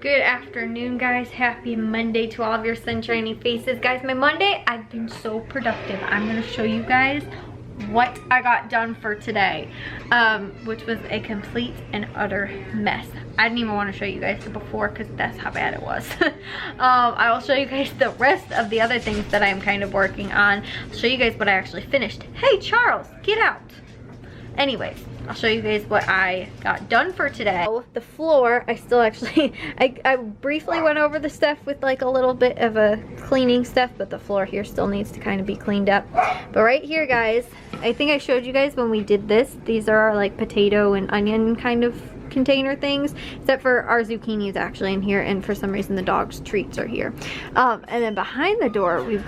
Good afternoon, guys. Happy Monday to all of your sunshiny faces. Guys, my Monday, I've been so productive. I'm going to show you guys what I got done for today, which was a complete and utter mess. I didn't even want to show you guys the before because that's how bad it was. I will show you guys the rest of the other things that I'm kind of working on. I'll show you guys what I actually finished. Hey, Charles, get out. Anyways, I'll show you guys what I got done for today. So the floor, I still actually, I briefly went over the stuff with like a little bit of a cleaning stuff, but the floor here still needs to kind of be cleaned up. But right here, guys, I think I showed you guys when we did this. These are our like potato and onion kind of container things, except for our zucchini is actually in here, and for some reason the dog's treats are here. And then behind the door, we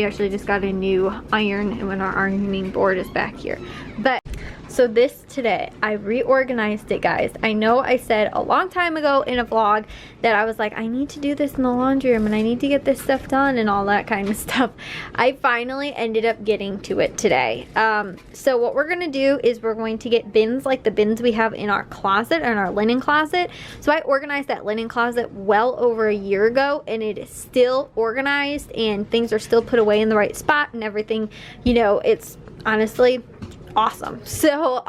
actually just got a new iron, and when our ironing board is back here. But so this today, I reorganized it, guys. I know I said a long time ago in a vlog that I was like, I need to do this in the laundry room and I need to get this stuff done and all that kind of stuff. I finally ended up getting to it today. So what we're gonna do is we're going to get bins like the bins we have in our closet, in our linen closet. So I organized that linen closet well over a year ago, and it is still organized and things are still put away in the right spot and everything. You know, it's honestly awesome. So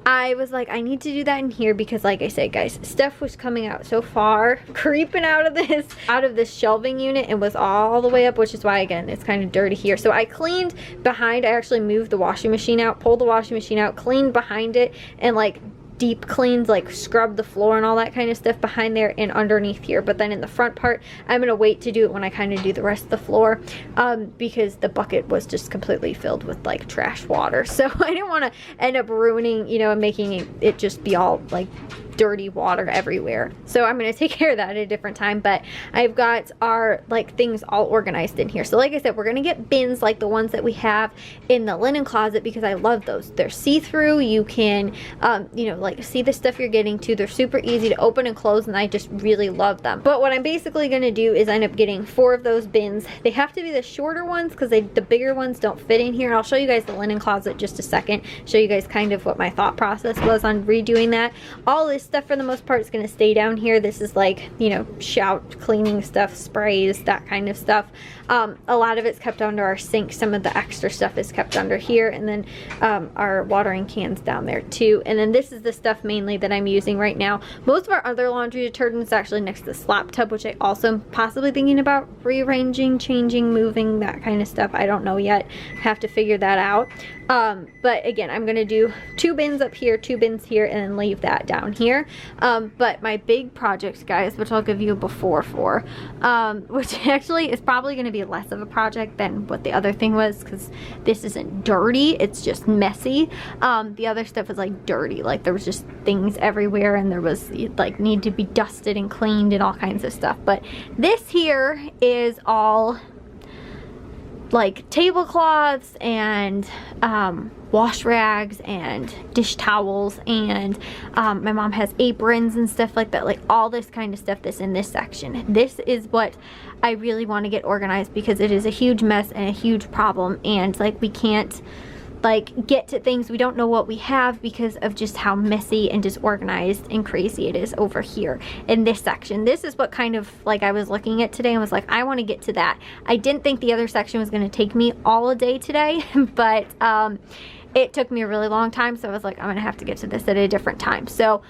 I was like, I need to do that in here because, like I said, guys, stuff was coming out so far, creeping out of this shelving unit, and was all the way up, which is why, again, it's kind of dirty here. So I cleaned behind. I actually moved the washing machine out, pulled the washing machine out, cleaned behind it, and like deep cleaned, like scrubbed the floor and all that kind of stuff behind there and underneath here. But then in the front part, I'm gonna wait to do it when I kind of do the rest of the floor, because the bucket was just completely filled with like trash water. So I didn't want to end up ruining, you know, and making it just be all like dirty water everywhere. So I'm going to take care of that at a different time. But I've got our like things all organized in here. So like I said, we're going to get bins like the ones that we have in the linen closet because I love those. They're see-through. You can you know, like see the stuff you're getting to. They're super easy to open and close, and I just really love them. But what I'm basically going to do is end up getting 4 of those bins. They have to be the shorter ones because the bigger ones don't fit in here. I'll show you guys the linen closet in just a second, show you guys kind of what my thought process was on redoing that. All this stuff for the most part is going to stay down here. This is like, you know, shout cleaning stuff, sprays, that kind of stuff. A lot of it's kept under our sink. Some of the extra stuff is kept under here, and then our watering cans down there too. And then this is the stuff mainly that I'm using right now. Most of our other laundry detergents actually next to the slop tub, which I also am possibly thinking about rearranging, changing, moving, that kind of stuff. I don't know yet. Have to figure that out. But again, I'm gonna do 2 bins up here, 2 bins here, and then leave that down here. But my big project, guys, which I'll give you a before for, which actually is probably gonna be less of a project than what the other thing was, because this isn't dirty, it's just messy. The other stuff is like dirty, like there was just things everywhere, and there was like need to be dusted and cleaned and all kinds of stuff. But this here is all like tablecloths and wash rags and dish towels, and my mom has aprons and stuff like that, like all this kind of stuff that's in this section. This is what I really want to get organized because it is a huge mess and a huge problem, and like we can't like get to things, we don't know what we have because of just how messy and disorganized and crazy it is over here in this section. This is what kind of like I was looking at today and was like, I want to get to that. I didn't think the other section was going to take me all a day today, but it took me a really long time, so I was like, I'm gonna have to get to this at a different time. So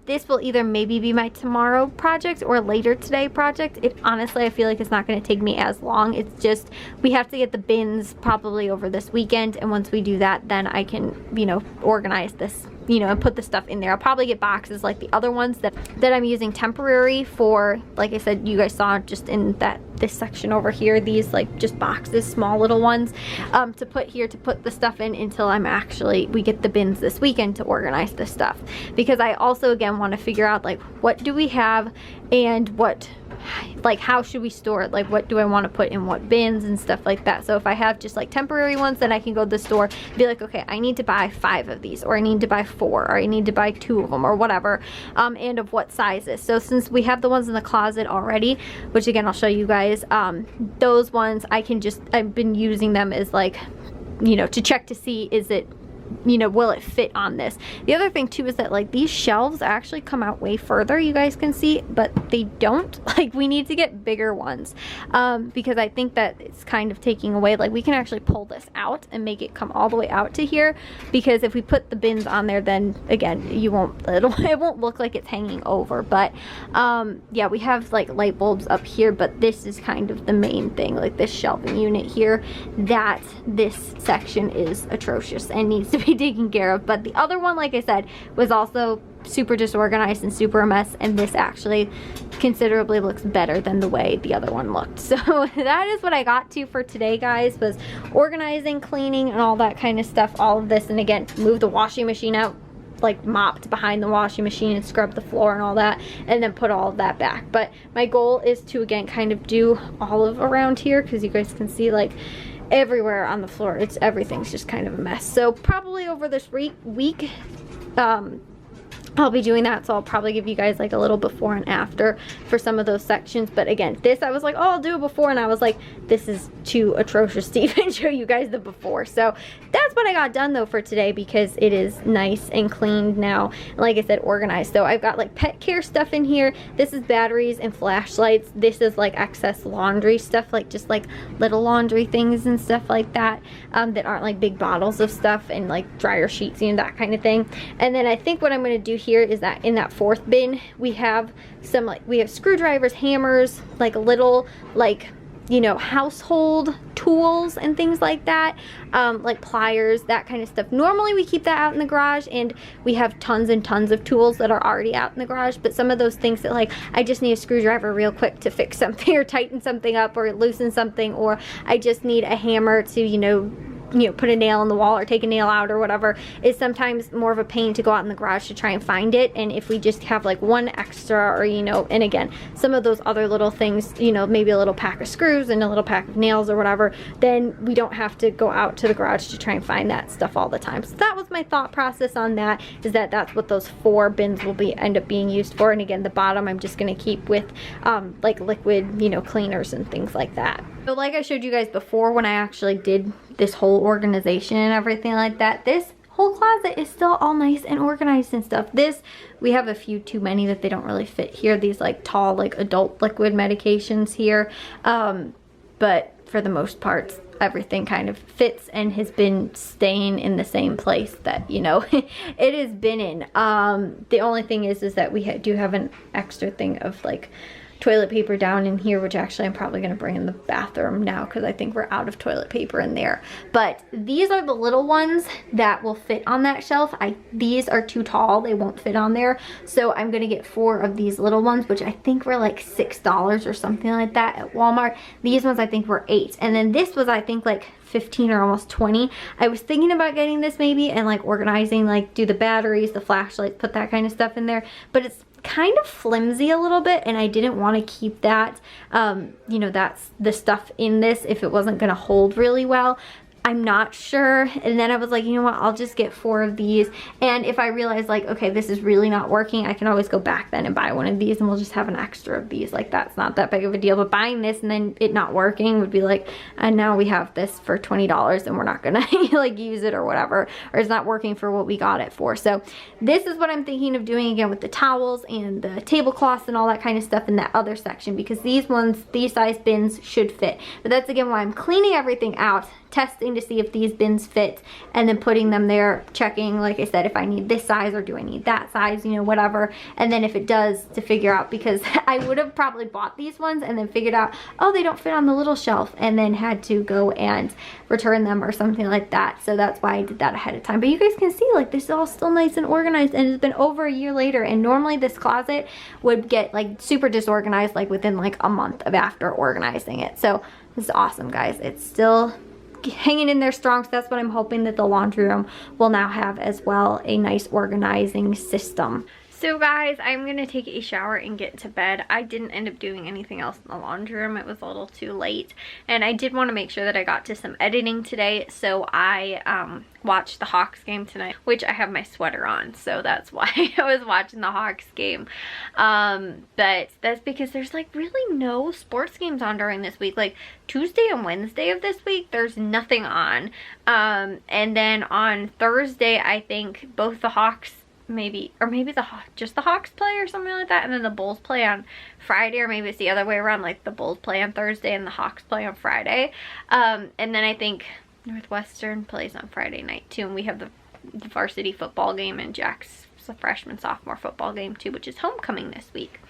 this will either maybe be my tomorrow project or later today project. It honestly, I feel like it's not gonna take me as long. It's just we have to get the bins probably over this weekend, and once we do that, then I can, you know, organize this, you know, and put the stuff in there. I'll probably get boxes like the other ones that I'm using temporary for, like I said, you guys saw just in this section over here, these like just boxes, small little ones, to put here, to put the stuff in until we get the bins this weekend to organize this stuff. Because I also again want to figure out like what do we have and what, like how should we store it, like what do I want to put in what bins and stuff like that. So if I have just like temporary ones, then I can go to the store and be like, okay, I need to buy 5 of these, or I need to buy 4, or I need to buy 2 of them, or whatever, and of what sizes. So since we have the ones in the closet already, which again I'll show you guys, those ones I can just, I've been using them as like, you know, to check to see is it you know, will it fit on this? The other thing too is that like these shelves actually come out way further, you guys can see, but they don't. Like we need to get bigger ones because I think that it's kind of taking away, like we can actually pull this out and make it come all the way out to here, because if we put the bins on there, then again it won't look like it's hanging over. But yeah, we have like light bulbs up here, but this is kind of the main thing, like this shelving unit here, that this section is atrocious and needs to be taken care of. But the other one, like I said, was also super disorganized and super a mess, and this actually considerably looks better than the way the other one looked. So that is what I got to for today, guys, was organizing, cleaning, and all that kind of stuff, all of this. And again, move the washing machine out, like mopped behind the washing machine and scrubbed the floor and all that, and then put all of that back. But my goal is to again kind of do all of around here, because you guys can see like everywhere on the floor, everything's just kind of a mess. So probably over this week I'll be doing that, so I'll probably give you guys like a little before and after for some of those sections. But again, this I was like, oh, I'll do a before, and I was like, this is too atrocious to even show you guys the before. So that's what I got done though for today, because it is nice and cleaned now, and like I said, organized. So I've got like pet care stuff in here. This is batteries and flashlights. This is like excess laundry stuff, like just like little laundry things and stuff like that, that aren't like big bottles of stuff, and like dryer sheets, you know, that kind of thing. And then I think what I'm going to do here is that in that fourth bin we have some, like we have screwdrivers, hammers, like little, like, you know, household tools and things like that, like pliers, that kind of stuff. Normally we keep that out in the garage, and we have tons and tons of tools that are already out in the garage. But some of those things that like I just need a screwdriver real quick to fix something or tighten something up or loosen something, or I just need a hammer to, you know, put a nail in the wall or take a nail out or whatever, is sometimes more of a pain to go out in the garage to try and find it. And if we just have like one extra, or, you know, and again, some of those other little things, you know, maybe a little pack of screws and a little pack of nails or whatever, then we don't have to go out to the garage to try and find that stuff all the time. So that was my thought process on that, is that that's what those 4 bins will end up being used for. And again, the bottom I'm just going to keep with like liquid, you know, cleaners and things like that. So like I showed you guys before, when I actually did this whole organization and everything like that, this whole closet is still all nice and organized and stuff. This, we have a few too many that they don't really fit here, these like tall like adult liquid medications here, but for the most part everything kind of fits and has been staying in the same place that, you know, it has been in. The only thing is that we do have an extra thing of like toilet paper down in here, which actually I'm probably going to bring in the bathroom now, because I think we're out of toilet paper in there. But these are the little ones that will fit on that shelf. These are too tall, they won't fit on there, so I'm going to get 4 of these little ones, which I think were like $6 or something like that at Walmart. These ones I think were $8, and then this was I think like 15 or almost 20. I was thinking about getting this maybe and like organizing, like do the batteries, the flashlights, put that kind of stuff in there, but it's kind of flimsy a little bit, and I didn't want to keep that, you know, that's the stuff in this if it wasn't going to hold really well. I'm not sure. And then I was like, you know what, I'll just get 4 of these, and if I realize like, okay, this is really not working, I can always go back then and buy one of these, and we'll just have an extra of these. Like, that's not that big of a deal. But buying this and then it not working would be like, and now we have this for $20 and we're not gonna like use it or whatever, or it's not working for what we got it for. So this is what I'm thinking of doing again with the towels and the tablecloths and all that kind of stuff in that other section, because these ones, these size bins should fit. But that's again why I'm cleaning everything out, testing to see if these bins fit, and then putting them there, checking, like I said, if I need this size or do I need that size, you know, whatever. And then if it does, to figure out, because I would have probably bought these ones and then figured out, oh, they don't fit on the little shelf, and then had to go and return them or something like that. So that's why I did that ahead of time. But you guys can see, like, this is all still nice and organized, and it's been over a year later. And normally this closet would get like super disorganized like within like a month of after organizing it. So this is awesome, guys. It's still hanging in there strong, so that's what I'm hoping that the laundry room will now have as well, a nice organizing system. So guys, I'm gonna take a shower and get to bed. I didn't end up doing anything else in the laundry room. It was a little too late, and I did want to make sure that I got to some editing today, so I watched the Hawks game tonight, which I have my sweater on, so that's why I was watching the Hawks game. But that's because there's like really no sports games on during this week. Like Tuesday and Wednesday of this week, there's nothing on. And then on Thursday, I think both the Hawks maybe just the Hawks play or something like that, and then the Bulls play on Friday, or maybe it's the other way around, like the Bulls play on Thursday and the Hawks play on Friday. And then I think Northwestern plays on Friday night too, and we have the varsity football game, and Jack's freshman sophomore football game too, which is homecoming this week.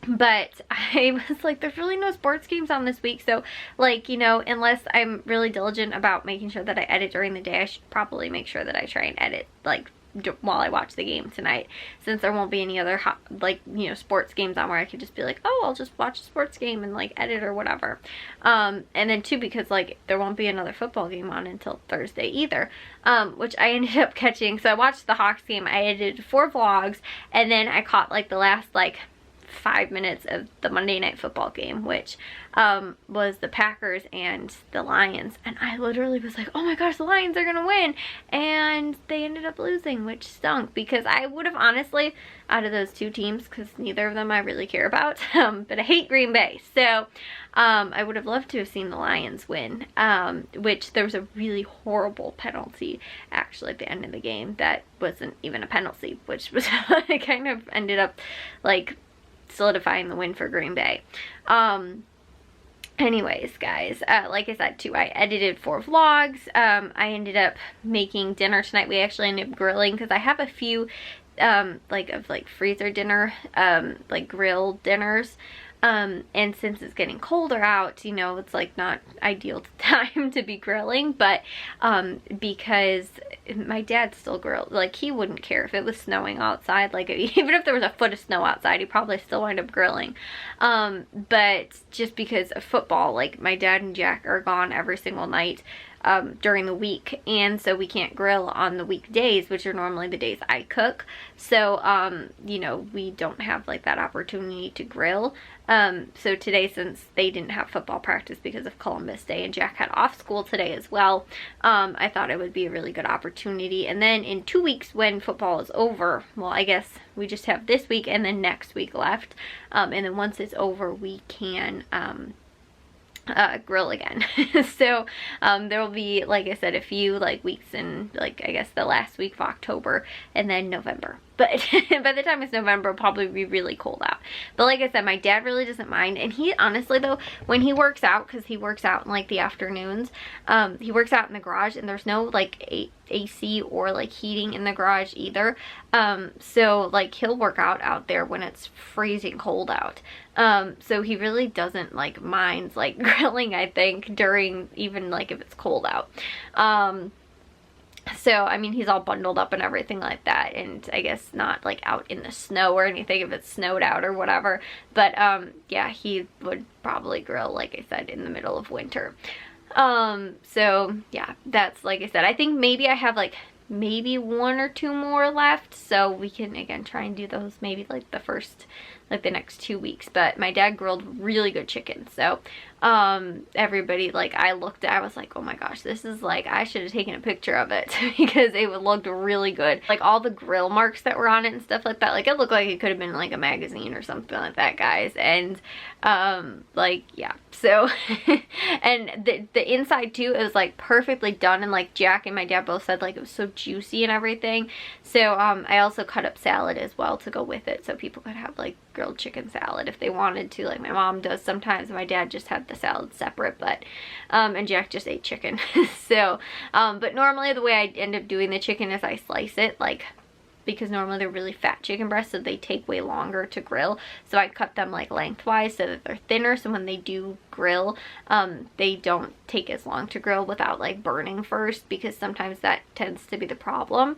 But I was like, there's really no sports games on this week, so like, you know, unless I'm really diligent about making sure that I edit during the day, I should probably make sure that I try and edit like while I watch the game tonight, since there won't be any other like, you know, sports games on where I could just be like, oh, I'll just watch a sports game and like edit or whatever. And then too, because like there won't be another football game on until Thursday either, which I ended up catching. So I watched the Hawks game, I edited 4 vlogs, and then I caught like the last like 5 minutes of the Monday Night Football game, which was the Packers and the Lions, and I literally was like, oh my gosh, the Lions are gonna win, and they ended up losing, which stunk, because I would have honestly, out of those 2 teams, because neither of them I really care about, but I hate Green Bay, so I would have loved to have seen the Lions win, which there was a really horrible penalty actually at the end of the game that wasn't even a penalty, which was it kind of ended up like solidifying the win for Green Bay. Anyways, guys, like I said too, I edited 4 vlogs. I ended up making dinner tonight. We actually ended up grilling, because I have a few like freezer dinner, like grill dinners. And since it's getting colder out, you know, it's like not ideal time to be grilling, but because my dad still grills, like he wouldn't care if it was snowing outside, like even if there was a foot of snow outside, he probably still wind up grilling. But just because of football, like my dad and Jack are gone every single night during the week, and so we can't grill on the weekdays, which are normally the days I cook. So you know, we don't have like that opportunity to grill. So today, since they didn't have football practice because of Columbus Day, and Jack had off school today as well, I thought it would be a really good opportunity. And then in 2 weeks, when football is over, well, I guess we just have this week and then next week left, and then once it's over, we can grill again. So there will be, like I said, a few like weeks in, like I guess the last week of October and then November, but by the time it's November, it'll probably be really cold out. But like I said, my dad really doesn't mind, and he honestly though, when he works out, because he works out in like the afternoons, he works out in the garage, and there's no like AC or like heating in the garage either, so like he'll work out there when it's freezing cold out. So he really doesn't like mind like grilling, I think, during even like if it's cold out. So I mean, he's all bundled up and everything like that, and I guess not like out in the snow or anything if it's snowed out or whatever, but yeah, he would probably grill, like I said, in the middle of winter. So yeah, that's, like I said, I think maybe I have like maybe 1 or 2 more left, so we can again try and do those maybe like the next 2 weeks. But my dad grilled really good chicken, so everybody, like I was like, oh my gosh, this is like, I should have taken a picture of it because it looked really good. Like all the grill marks that were on it and stuff like that, like it looked like it could have been like a magazine or something like that, guys. And like yeah, so and the inside too, it was like perfectly done, and like Jack and my dad both said like it was so juicy and everything. So I also cut up salad as well to go with it, so people could have like grilled chicken salad if they wanted to, like my mom does sometimes. My dad just had the salad separate, but and Jack just ate chicken. So but normally the way I end up doing the chicken is I slice it, like, because normally they're really fat chicken breasts, so they take way longer to grill, so I cut them like lengthwise so that they're thinner, so when they do grill, they don't take as long to grill without like burning first, because sometimes that tends to be the problem,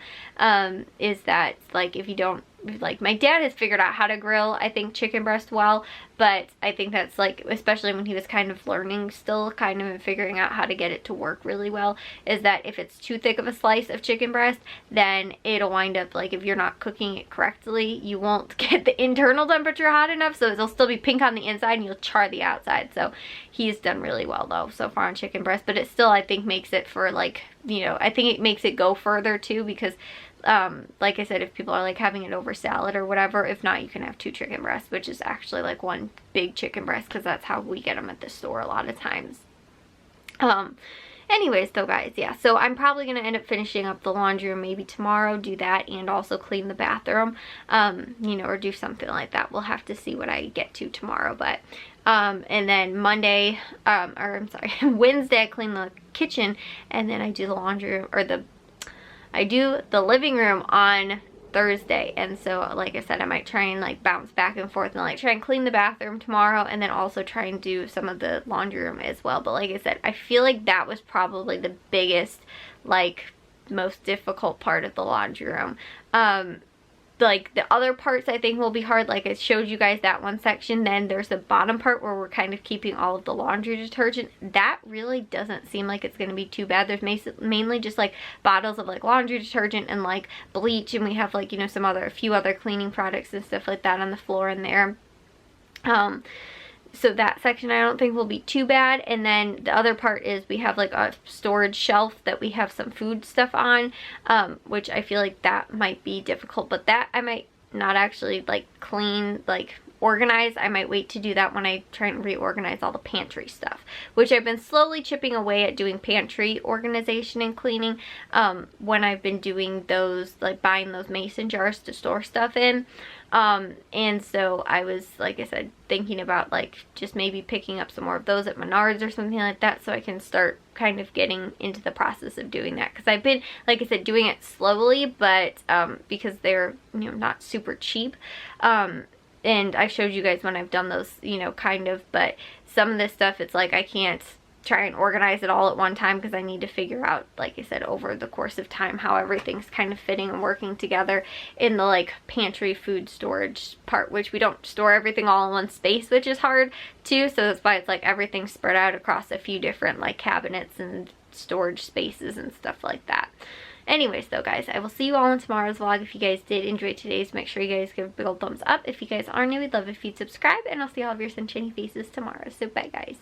is that like if you don't like my dad has figured out how to grill, I think, chicken breast well, but I think that's like, especially when he was kind of learning still, kind of figuring out how to get it to work really well, is that if it's too thick of a slice of chicken breast, then it'll wind up like, if you're not cooking it correctly, you won't get the internal temperature hot enough, so it'll still be pink on the inside and you'll char the outside. So he's done really well though so far on chicken breast, but it still, I think, makes it for like, you know, I think it makes it go further too, because like I said, if people are like having it over salad or whatever, if not, you can have 2 chicken breasts, which is actually like 1 big chicken breast, because that's how we get them at the store a lot of times. Anyways though, guys, yeah, so I'm probably going to end up finishing up the laundry room maybe tomorrow, do that, and also clean the bathroom, you know, or do something like that. We'll have to see what I get to tomorrow, but and then Monday, or I'm sorry, Wednesday I clean the kitchen, and then I do the laundry room, or I do the living room on Thursday. And so, like I said, I might try and like bounce back and forth and like try and clean the bathroom tomorrow, and then also try and do some of the laundry room as well. But like I said, I feel like that was probably the biggest, like, most difficult part of the laundry room. Like the other parts I think will be hard, like I showed you guys that one section. Then there's the bottom part where we're kind of keeping all of the laundry detergent. That really doesn't seem like it's going to be too bad. There's mainly just like bottles of like laundry detergent and like bleach, and we have like, you know, a few other cleaning products and stuff like that on the floor in there. So that section I don't think will be too bad. And then the other part is we have like a storage shelf that we have some food stuff on, which I feel like that might be difficult, but that I might not actually like clean, like organize. I might wait to do that when I try and reorganize all the pantry stuff, which I've been slowly chipping away at doing pantry organization and cleaning, when I've been doing those, like buying those mason jars to store stuff in. And so I was, like I said, thinking about like just maybe picking up some more of those at Menards or something like that, so I can start kind of getting into the process of doing that, because I've been, like I said, doing it slowly, but because they're, you know, not super cheap, and I showed you guys when I've done those, you know, kind of, but some of this stuff, it's like I can't try and organize it all at one time, because I need to figure out, like I said, over the course of time how everything's kind of fitting and working together in the like pantry food storage part, which we don't store everything all in one space, which is hard too. So that's why it's like everything's spread out across a few different like cabinets and storage spaces and stuff like that. Anyways though, guys, I will see you all in tomorrow's vlog. If you guys did enjoy today's, make sure you guys give a big old thumbs up. If you guys are new, we'd love if you'd subscribe, and I'll see all of your sunshiny faces tomorrow. So bye, guys.